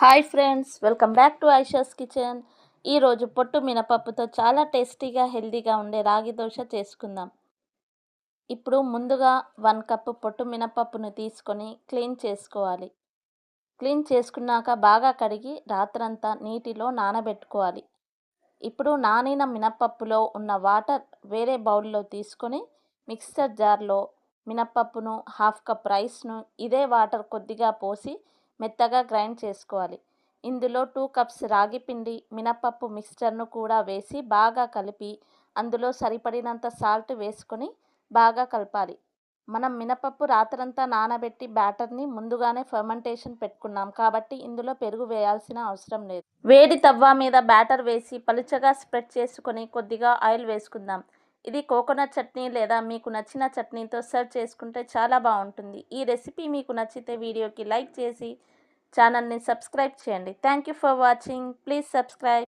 Hi friends, welcome back to Aisha's kitchen. ఈరోజు పొట్టు మినపప్పుతో చాలా టేస్టీగా హెల్తీగా ఉండే రాగి దోశ చేసుకుందాం. ఇప్పుడు ముందుగా 1 కప్పు పొట్టు మినపప్పును తీసుకొని క్లీన్ చేసుకోవాలి. క్లీన్ చేసుకున్నాక బాగా కడిగి రాత్రంతా నీటిలో నానబెట్టుకోవాలి. ఇప్పుడు నానిన మినపప్పులో ఉన్న వాటర్ వేరే బౌల్లో తీసుకొని మిక్సర్ జార్లో మినపప్పును, హాఫ్ కప్ రైస్ను ఇదే వాటర్ కొద్దిగా పోసి మెత్తగా గ్రైండ్ చేసుకోవాలి. ఇందులో 2 కప్స్ రాగి పిండి, మినపప్పు మిక్స్చర్ను కూడా వేసి బాగా కలిపి అందులో సరిపడినంత సాల్ట్ వేసుకొని బాగా కలపాలి. మనం మినపప్పు రాత్రంతా నానబెట్టి బ్యాటర్ని ముందుగానే ఫర్మెంటేషన్ పెట్టుకున్నాం కాబట్టి ఇందులో పెరుగు వేయాల్సిన అవసరం లేదు. వేడి తవ్వ మీద బ్యాటర్ వేసి పలుచగా స్ప్రెడ్ చేసుకొని కొద్దిగా ఆయిల్ వేసుకుందాం. ఇది కోకోనట్ చట్నీ లేదా మీకు నచ్చిన చట్నీతో సర్వ్ చేసుకుంటే చాలా బాగుంటుంది. ఈ రెసిపీ మీకు నచ్చితే వీడియోకి లైక్ చేసి ఛానల్ని సబ్స్క్రైబ్ చేయండి. Thank you for watching. Please subscribe.